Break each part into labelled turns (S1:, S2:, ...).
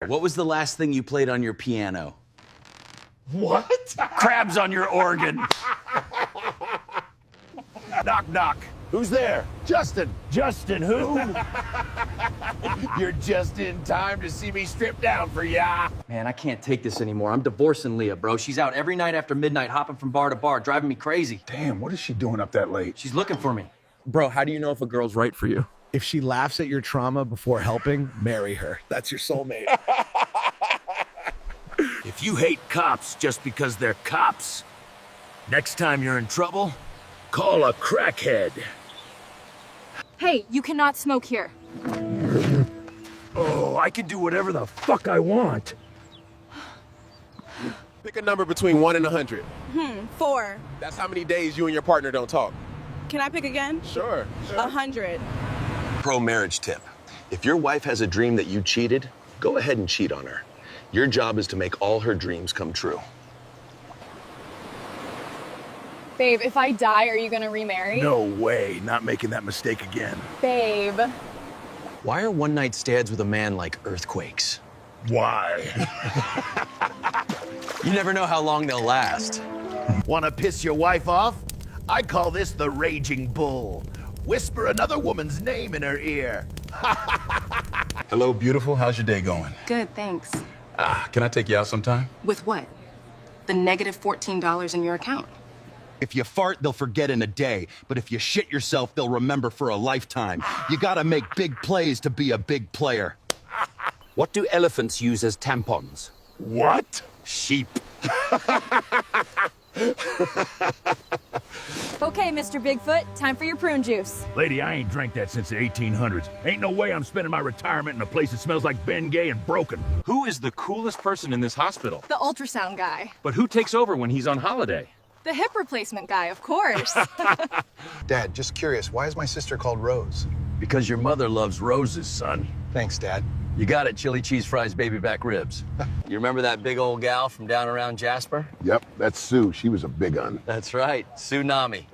S1: What was the last thing you played on your piano?
S2: What?
S1: Crabs on your organ.
S2: Knock, knock. Who's there?
S3: Justin.
S2: Justin, who?
S3: You're just in time to see me strip down for ya.
S1: Man, I can't take this anymore. I'm divorcing Leah, bro. She's out every night after midnight, hopping from bar to bar, driving me crazy.
S2: Damn, what is she doing up that late?
S1: She's looking for me. Bro, how do you know if a girl's right for you?
S4: If she laughs at your trauma before helping, marry her. That's your soulmate.
S2: If you hate cops just because they're cops, next time you're in trouble, call a crackhead.
S5: Hey, you cannot smoke here.
S2: Oh, I can do whatever the fuck I want.
S6: Pick a number between 1 and 100.
S7: 4.
S6: That's how many days you and your partner don't talk.
S7: Can I pick again?
S6: Sure.
S7: 100.
S8: Pro marriage tip. If your wife has a dream that you cheated, go ahead and cheat on her. Your job is to make all her dreams come true.
S5: Babe, if I die, are you gonna remarry?
S2: No way, not making that mistake again.
S5: Babe.
S1: Why are one-night stands with a man like earthquakes?
S2: Why?
S1: You never know how long they'll last.
S3: Want to piss your wife off? I call this the raging bull. Whisper another woman's name in her ear.
S9: Hello, beautiful. How's your day going?
S5: Good, thanks.
S9: Can I take you out sometime?
S5: With what? The negative $14 in your account.
S10: If you fart, they'll forget in a day. But if you shit yourself, they'll remember for a lifetime. You gotta make big plays to be a big player.
S11: What do elephants use as tampons?
S2: What?
S10: Sheep.
S5: Okay, Mr. Bigfoot, time for your prune juice.
S2: Lady, I ain't drank that since the 1800s. Ain't no way I'm spending my retirement in a place that smells like Bengay and broken.
S12: Who is the coolest person in this hospital?
S5: The ultrasound guy.
S12: But who takes over when he's on holiday?
S5: The hip replacement guy, of course.
S13: Dad, just curious, why is my sister called Rose?
S1: Because your mother loves roses, son.
S13: Thanks, Dad.
S1: You got it, chili cheese fries, baby back ribs. You remember that big old gal from down around Jasper?
S14: Yep, that's Sue. She was a big un.
S1: That's right, Tsunami.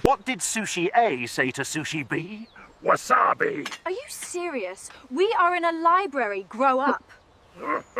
S2: What did Sushi A say to Sushi B? Wasabi.
S5: Are you serious? We are in a library. Grow up.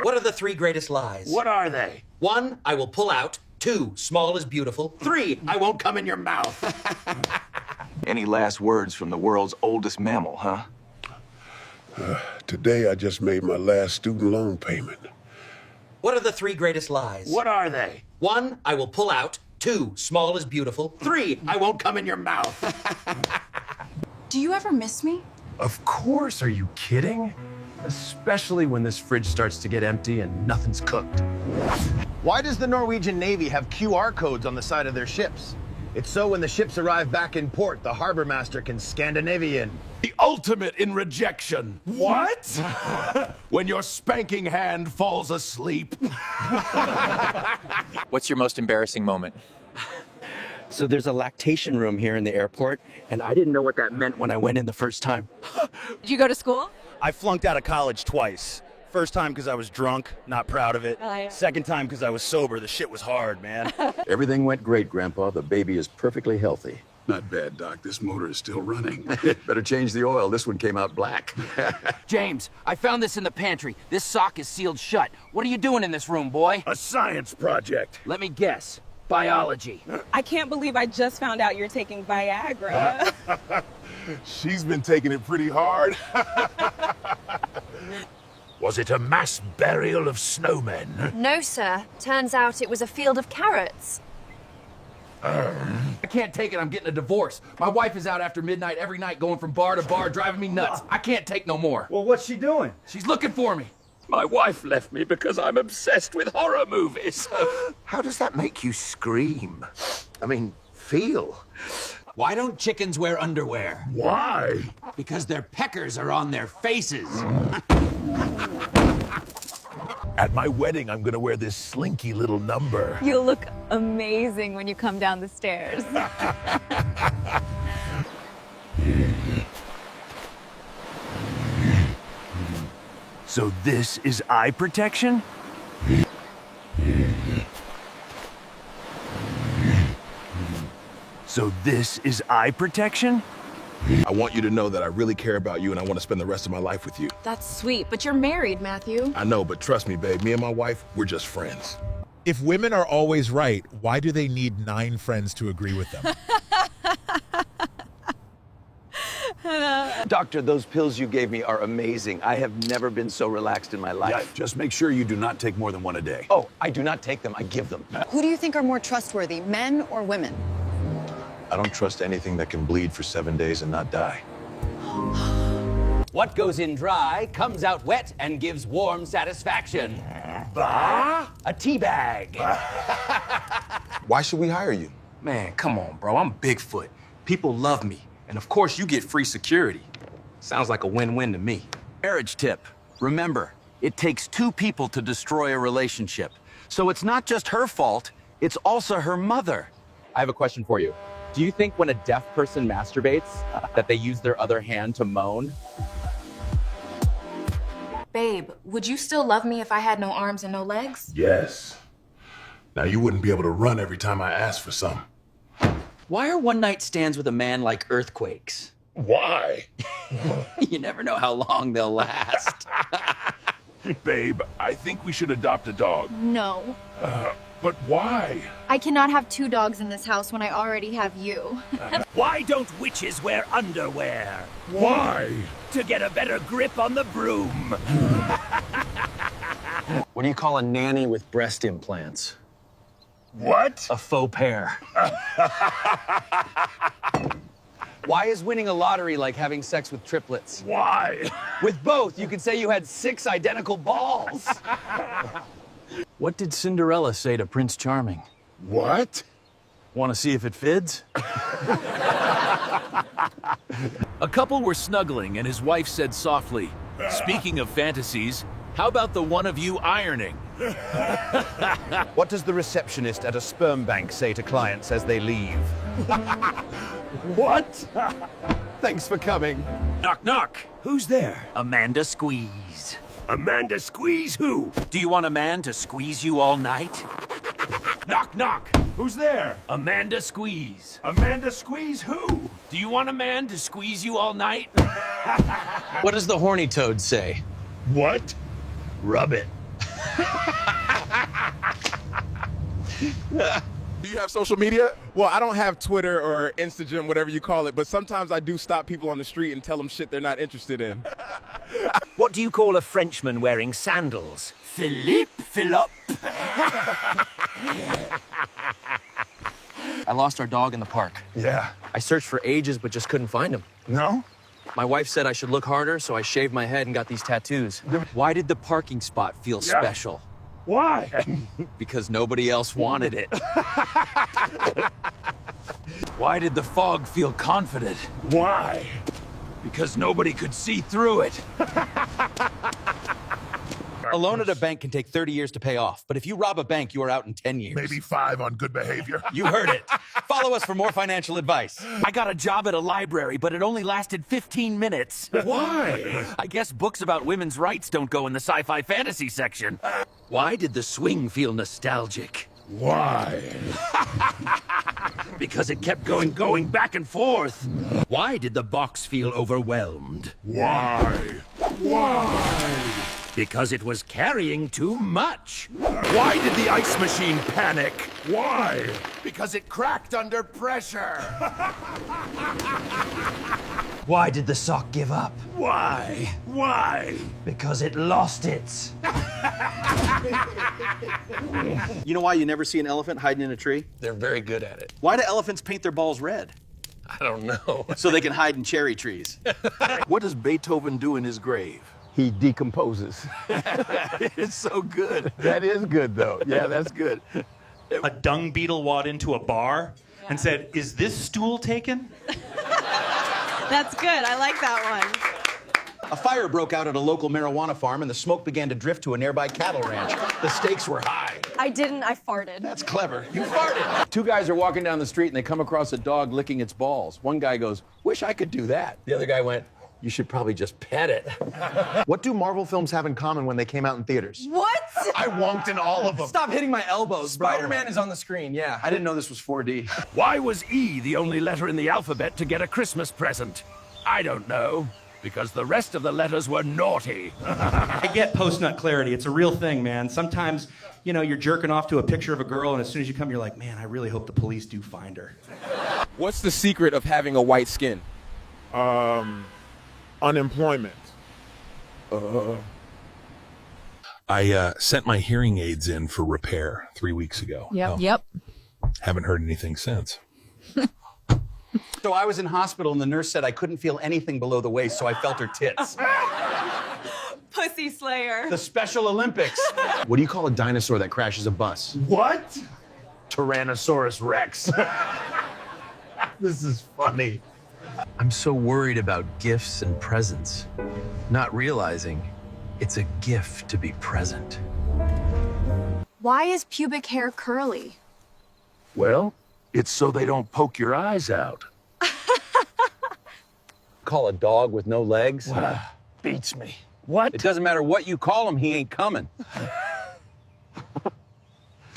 S15: What are the 3 greatest lies?
S2: What are they?
S15: 1, I will pull out. 2, small is beautiful. 3, I won't come in your mouth.
S16: Any last words from the world's oldest mammal, huh?
S14: Today, I just made my last student loan payment.
S15: What are the 3 greatest lies?
S2: What are they?
S15: 1, I will pull out. 2, small is beautiful. 3, I won't come in your mouth.
S7: Do you ever miss me?
S2: Of course, are you kidding? Especially when this fridge starts to get empty and nothing's cooked.
S3: Why does the Norwegian Navy have QR codes on the side of their ships? It's so when the ships arrive back in port, the harbor master can Scandinavian.
S2: The ultimate in rejection. What? When your spanking hand falls asleep.
S17: What's your most embarrassing moment?
S11: So there's a lactation room here in the airport, and I didn't know what that meant when I went in the first time.
S5: Did you go to school?
S4: I flunked out of college twice. First time because I was drunk, not proud of it.
S5: Oh, yeah.
S4: Second time because I was sober. The shit was hard, man.
S9: Everything went great, Grandpa. The baby is perfectly healthy.
S14: Not bad, Doc. This motor is still running.
S9: Better change the oil. This one came out black.
S11: James, I found this in the pantry. This sock is sealed shut. What are you doing in this room, boy?
S2: A science project.
S11: Let me guess. Biology.
S7: I can't believe I just found out you're taking Viagra.
S14: She's been taking it pretty hard.
S2: Was it a mass burial of snowmen?
S5: No, sir. Turns out it was a field of carrots.
S1: I can't take it, I'm getting a divorce. My wife is out after midnight every night going from bar to bar, driving me nuts. I can't take no more.
S4: Well, what's she doing?
S1: She's looking for me.
S2: My wife left me because I'm obsessed with horror movies.
S3: How does that make you scream? I mean, feel.
S15: Why don't chickens wear underwear?
S2: Why?
S15: Because their peckers are on their faces.
S2: At my wedding, I'm gonna wear this slinky little number.
S5: You'll look amazing when you come down the stairs.
S2: So this is eye protection? So this is eye protection?
S14: I want you to know that I really care about you and I want to spend the rest of my life with you.
S7: That's sweet, but you're married, Matthew.
S14: I know, but trust me, babe, me and my wife, we're just friends.
S17: If women are always right, why do they need 9 friends to agree with them?
S9: Doctor, those pills you gave me are amazing. I have never been so relaxed in my life.
S2: Yeah, just make sure you do not take more than one a day.
S9: Oh, I do not take them, I give them.
S18: Who do you think are more trustworthy, men or women?
S8: I don't trust anything that can bleed for 7 days and not die.
S15: What goes in dry comes out wet and gives warm satisfaction. A tea bag.
S13: Why should we hire you?
S1: Man, come on, bro. I'm Bigfoot. People love me. And of course, you get free security. Sounds like a win-win to me.
S10: Marriage tip. Remember, it takes 2 people to destroy a relationship. So it's not just her fault, it's also her mother.
S11: I have a question for you. Do you think when a deaf person masturbates that they use their other hand to moan?
S7: Babe, would you still love me if I had no arms and no legs?
S14: Yes. Now, you wouldn't be able to run every time I asked for some.
S15: Why are one-night stands with a man like earthquakes?
S14: Why?
S15: You never know how long they'll last.
S14: Babe, I think we should adopt a dog.
S5: No.
S14: But why?
S5: I cannot have 2 dogs in this house when I already have you.
S2: Why don't witches wear underwear?
S14: Why?
S2: To get a better grip on the broom.
S8: What do you call a nanny with breast implants?
S14: What?
S8: A faux pair.
S15: Why is winning a lottery like having sex with triplets?
S14: Why?
S15: With both, you could say you had 6 identical balls.
S10: What did Cinderella say to Prince Charming?
S14: What?
S10: Want to see if it fits?
S2: A couple were snuggling and his wife said softly, "Speaking of fantasies, how about the one of you ironing?"
S10: What does the receptionist at a sperm bank say to clients as they leave?
S14: What?
S10: Thanks for coming.
S2: Knock, knock. Who's there? Amanda Squeeze. Amanda Squeeze who? Do you want a man to squeeze you all night? Knock, knock.
S14: Who's there?
S2: Amanda Squeeze.
S14: Amanda Squeeze who?
S2: Do you want a man to squeeze you all night?
S15: What does the horny toad say?
S14: What?
S2: Rub it.
S6: Do you have social media? Well, I don't have Twitter or Instagram, whatever you call it, but sometimes I do stop people on the street and tell them shit they're not interested in.
S2: What do you call a Frenchman wearing sandals? Philippe? Philip?
S15: I lost our dog in the park.
S14: Yeah.
S15: I searched for ages, but just couldn't find him.
S14: No?
S15: My wife said I should look harder, so I shaved my head and got these tattoos. Why did the parking spot feel special?
S14: Why?
S15: Because nobody else wanted it.
S2: Why did the fog feel confident?
S14: Why?
S2: Because nobody could see through it.
S10: A loan at a bank can take 30 years to pay off, but if you rob a bank, you are out in 10 years.
S14: Maybe 5 on good behavior.
S10: You heard it. Follow us for more financial advice.
S2: I got a job at a library, but it only lasted 15 minutes.
S14: Why?
S2: I guess books about women's rights don't go in the sci-fi fantasy section. Why did the swing feel nostalgic?
S14: Why?
S2: Because it kept going back and forth. Why did the box feel overwhelmed?
S14: Why? Why?
S2: Because it was carrying too much. Why did the ice machine panic?
S14: Why?
S1: Because it cracked under pressure.
S15: Why did the sock give up?
S2: Why? Why?
S15: Because it lost it.
S4: You know why you never see an elephant hiding in a tree?
S1: They're very good at it.
S4: Why do elephants paint their balls red?
S1: I don't know.
S4: So they can hide in cherry trees.
S14: What does Beethoven do in his grave?
S9: He decomposes.
S14: It's so good.
S9: That is good, though. Yeah, that's good.
S19: A dung beetle walked into a bar and said, "Is this stool taken?"
S7: That's good. I like that one.
S10: A fire broke out at a local marijuana farm and the smoke began to drift to a nearby cattle ranch. The stakes were high.
S5: I didn't, I farted.
S10: That's clever. You farted. 2 guys are walking down the street and they come across a dog licking its balls. One guy goes, "Wish I could do that."
S1: The other guy went,
S10: You should probably just pet it.
S3: What do Marvel films have in common when they came out in theaters?
S5: What?
S3: I wonked in all of them.
S11: Stop hitting my elbows, bro.
S3: Spider-Man is on the screen, yeah. I didn't know this was 4D.
S2: Why was E the only letter in the alphabet to get a Christmas present? I don't know. Because the rest of the letters were naughty.
S19: I get post-nut clarity. It's a real thing, man. Sometimes, you know, you're jerking off to a picture of a girl, and as soon as you come, you're like, man, I really hope the police do find her.
S6: What's the secret of having a white skin?
S14: Unemployment. I sent my hearing aids in for repair 3 weeks ago.
S5: Yep.
S14: Haven't heard anything since.
S10: So I was in hospital and the nurse said I couldn't feel anything below the waist, so I felt her tits.
S7: Pussy slayer.
S10: The Special Olympics.
S3: What do you call a dinosaur that crashes a bus?
S2: What? Tyrannosaurus Rex. This is funny.
S8: I'm so worried about gifts and presents, not realizing it's a gift to be present.
S5: Why is pubic hair curly?
S2: Well, it's so they don't poke your eyes out.
S10: Call a dog with no legs?
S2: Beats me. What?
S10: It doesn't matter what you call him, he ain't coming.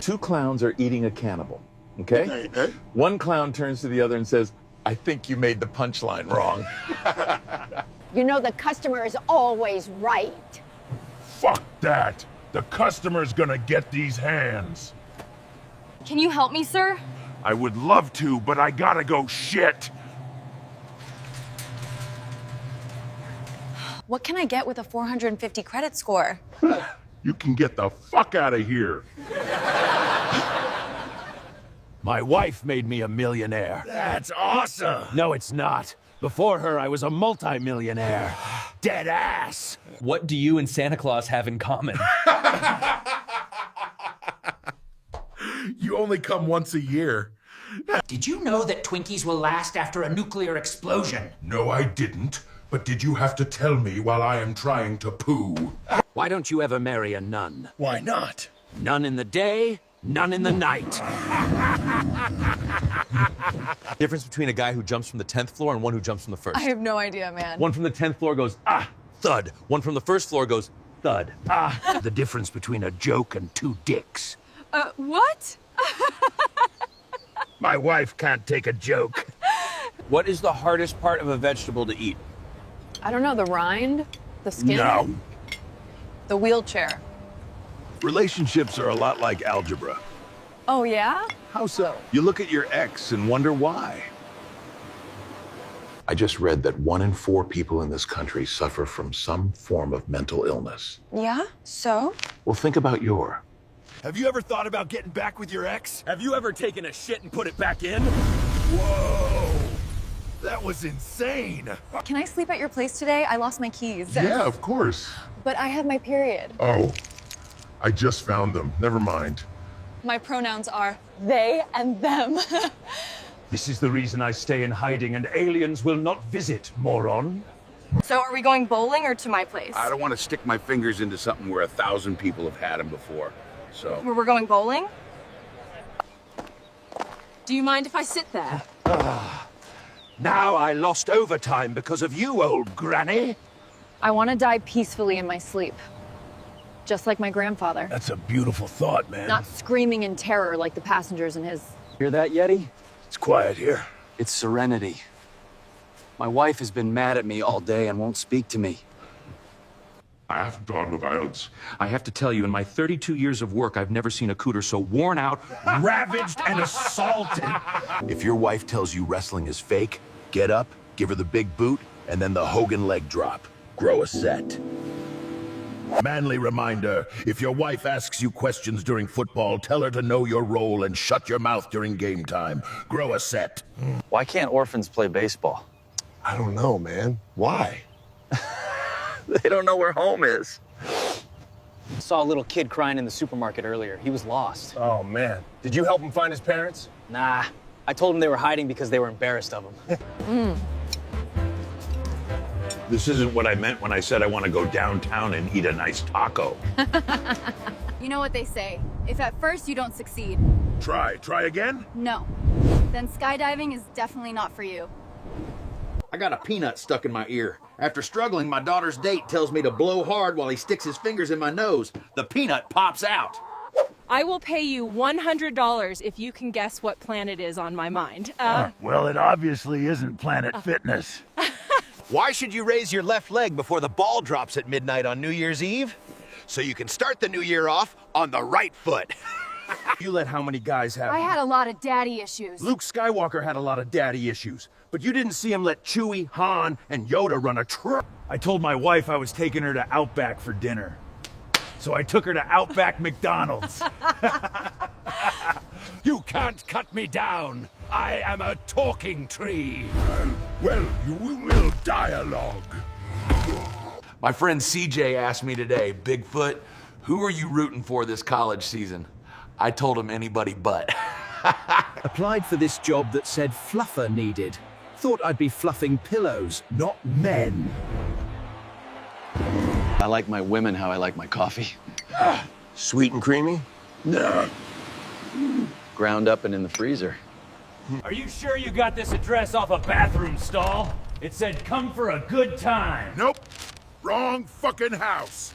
S9: Two clowns are eating a cannibal, okay? One clown turns to the other and says, I think you made the punchline wrong.
S20: You know the customer is always right.
S14: Fuck that. The customer's gonna get these hands.
S5: Can you help me, sir?
S14: I would love to, but I gotta go shit.
S7: What can I get with a 450 credit score?
S14: You can get the fuck out of here.
S2: My wife made me a millionaire. That's awesome. No, it's not. Before her, I was a multi-millionaire. Dead ass.
S15: What do you and Santa Claus have in common?
S14: You only come once a year.
S21: Did you know that Twinkies will last after a nuclear explosion?
S14: No, I didn't. But did you have to tell me while I am trying to poo?
S2: Why don't you ever marry a nun?
S14: Why not?
S2: None in the day, none in the night.
S8: Difference between a guy who jumps from the 10th floor and one who jumps from the first.
S7: I have no idea, man.
S8: One from the 10th floor goes, ah, thud. One from the first floor goes, thud.
S2: Ah, the difference between a joke and two dicks.
S7: What?
S2: My wife can't take a joke.
S10: What is the hardest part of a vegetable to eat?
S7: I don't know, the rind? The skin?
S2: No.
S7: The wheelchair.
S14: Relationships are a lot like algebra.
S7: Oh, yeah?
S14: How so? You look at your ex and wonder why. I just read that 1 in 4 people in this country suffer from some form of mental illness.
S7: Yeah? So?
S14: Well, think about your.
S2: Have you ever thought about getting back with your ex? Have you ever taken a shit and put it back in? Whoa! That was insane!
S7: Can I sleep at your place today? I lost my keys.
S14: Yeah, of course.
S7: But I have my period.
S14: Oh, I just found them. Never mind.
S7: My pronouns are they and them.
S2: This is the reason I stay in hiding and aliens will not visit, moron.
S5: So are we going bowling or to my place?
S22: I don't want to stick my fingers into something where 1,000 people have had them before, so.
S5: Where we're going bowling? Do you mind if I sit there?
S2: Now I lost overtime because of you, old granny.
S7: I want to die peacefully in my sleep. Just like my grandfather.
S2: That's a beautiful thought, man.
S7: Not screaming in terror like the passengers in his...
S10: Hear that, Yeti?
S2: It's quiet here.
S10: It's serenity. My wife has been mad at me all day and won't speak to me.
S14: I have done violence.
S12: I have to tell you, in my 32 years of work, I've never seen a cooter so worn out,
S2: Ravaged and assaulted.
S8: If your wife tells you wrestling is fake, get up, give her the big boot, and then the Hogan leg drop. Grow a set.
S2: Manly reminder, if your wife asks you questions during football, tell her to know your role and shut your mouth during game time. Grow a set.
S10: Why can't orphans play baseball?
S13: I don't know, man. Why?
S10: They don't know where home is.
S11: Saw a little kid crying in the supermarket earlier. He was lost.
S3: Oh, man. Did you help him find his parents?
S11: Nah. I told him they were hiding because they were embarrassed of him.
S22: This isn't what I meant when I said I want to go downtown and eat a nice taco.
S5: You know what they say. If at first you don't succeed,
S14: Try again?
S5: no. Then skydiving is definitely not for you.
S9: I got a peanut stuck in my ear.
S2: After struggling, my daughter's date tells me to blow hard while he sticks his fingers in my nose. The peanut pops out.
S7: I will pay you $100 if you can guess what planet is on my mind.
S2: Well, it obviously isn't Planet Fitness.
S3: Why should you raise your left leg before the ball drops at midnight on New Year's Eve? So you can start the new year off on the right foot.
S2: You let how many guys have
S5: I
S2: me?
S5: had a lot of daddy issues.
S2: Luke Skywalker had a lot of daddy issues, but you didn't see him let Chewie, Han, and Yoda run a truck. I told my wife I was taking her to Outback for dinner. So I took her to Outback McDonald's.
S16: You can't cut me down. I am a talking tree.
S22: Well, you will dialogue.
S9: My friend CJ asked me today, Bigfoot, who are you rooting for this college season? I told him anybody but.
S2: Applied for this job that said fluffer needed. Thought I'd be fluffing pillows, not men.
S10: I like my women how I like my coffee.
S3: Sweet and creamy?
S22: No.
S10: Ground up and in the freezer.
S15: Are you sure you got this address off a bathroom stall? It said, come for a good time.
S22: Nope. Wrong fucking house.